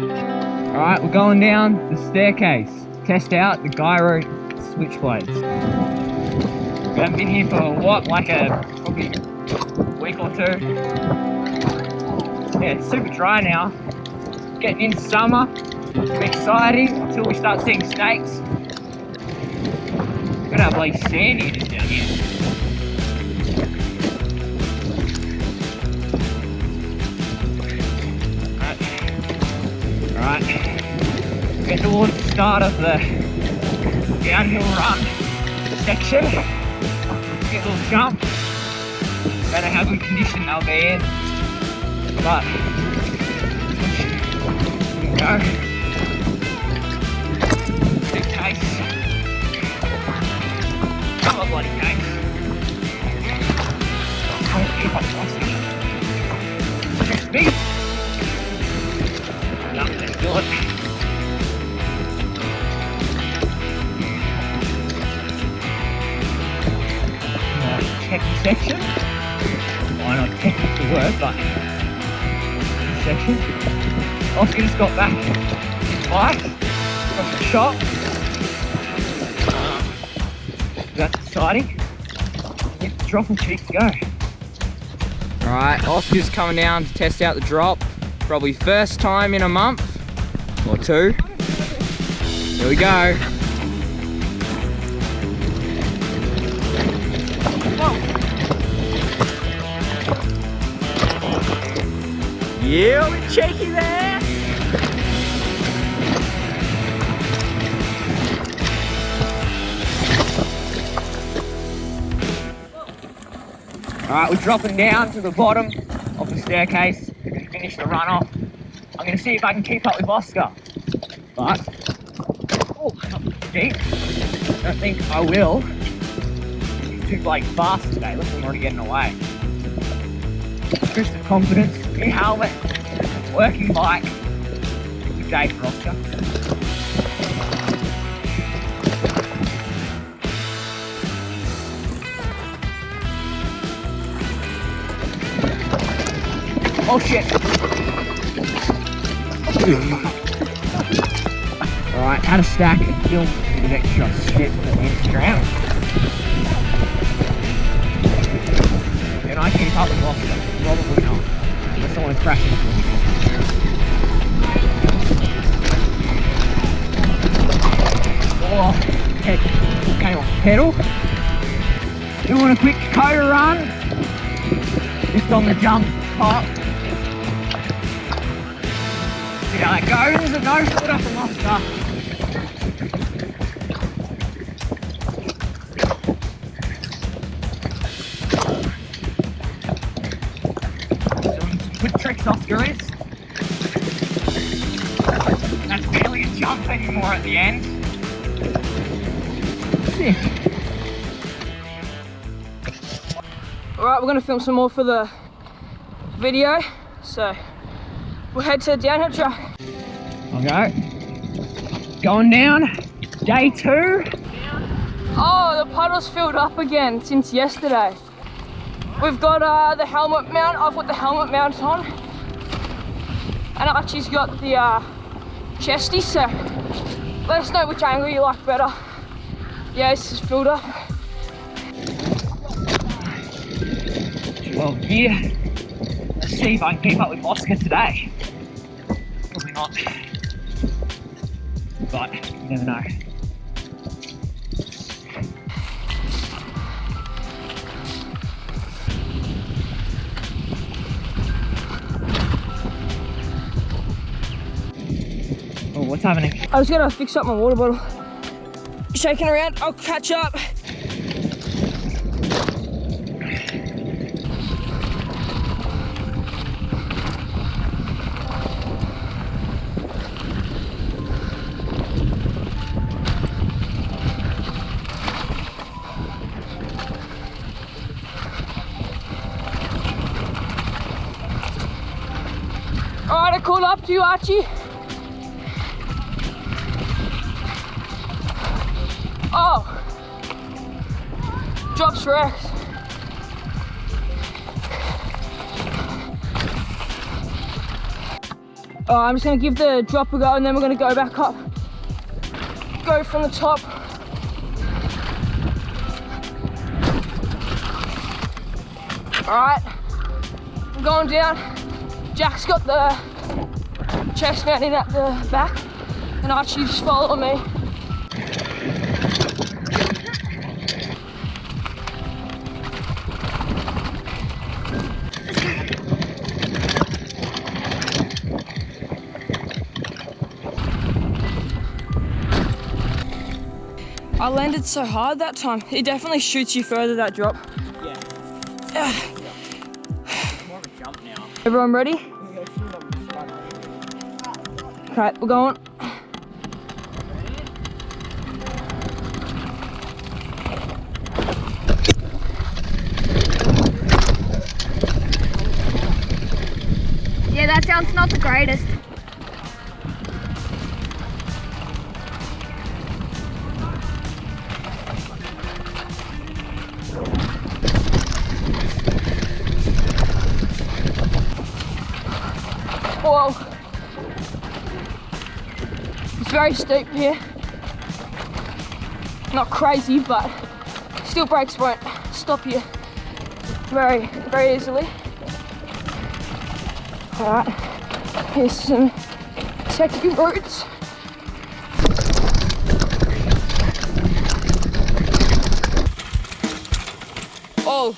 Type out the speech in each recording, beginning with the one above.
Alright, we're going down the staircase to test out the Giro Switchblades. We haven't been here for what, like probably a week or two. Yeah, it's super dry now. Getting into summer. It's exciting until we start seeing snakes. We're gonna have like sand eaters down here. Alright, get towards the start of the downhill run section. Get a little jump. Don't know how good condition they'll be in, but here we go. Big case. Oh, bloody case. Can't keep up plastic. Just big. No, let's do it. Technical section. Why not technical work, but section. Oscar just got back his bike from the shop. That's exciting. Get the drop and cheek to go. Alright, Oscar's coming down to test out the drop. Probably first time in a month or two. Here we go. Yeah, we're cheeky there. Alright, we're dropping down to the bottom of the staircase to finish the run off. I'm going to see if I can keep up with Oscar. But, oh, not deep. I don't think I will. He's too like fast today. Look, I'm already getting away. Boost of confidence, new helmet, working bike. Good day for Oscar. Oh shit! Alright, had a stack and film with extra shit for the Instagram. Can I keep up with Oscar? Probably not. Unless someone's crashing into me. Oh, head came off pedal. Doing a quick Dakota run. Just on the jump top. See how that goes? A no footer from Oscar. Good tricks Oscar is. That's barely a jump anymore at the end. Sick. Alright, we're going to film some more for the video, so we'll head to the downhill track. Okay. Going down, day 2. Oh, the puddle's filled up again since yesterday. We've got the helmet mount. I've got the helmet mount on, and Archie's got the chesty, so let us know which angle you like better. Yeah, this is filled up. Well, yeah. Let's see if I can keep up with Oscar today. Probably not. But you never know. Oh, what's happening? I was gonna fix up my water bottle. Shaking around, I'll catch up. Alright, I called up to you, Archie. Oh, drops wrecked. I'm just gonna give the drop a go and then we're gonna go back up. Go from the top. Alright, I'm going down. Jack's got the chest mount in at the back and Archie just follow me. I landed so hard that time. It definitely shoots you further, that drop. Yeah. It's more of a jump now. Everyone ready? Okay, we're going. Yeah, that jump's not the greatest. Whoa. It's very steep here. Not crazy, but steel brakes won't stop you very, very easily. Alright, here's some techie routes. Oh.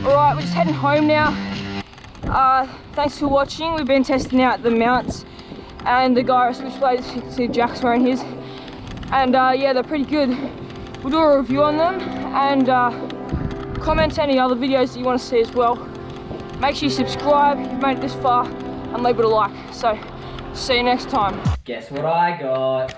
Alright, we're just heading home now. Thanks for watching. We've been testing out the mounts and the Giro Switchblade. You can see Jack's wearing his. And yeah, they're pretty good. We'll do a review on them and comment any other videos that you want to see as well. Make sure you subscribe if you've made it this far and leave it a like. So, see you next time. Guess what I got?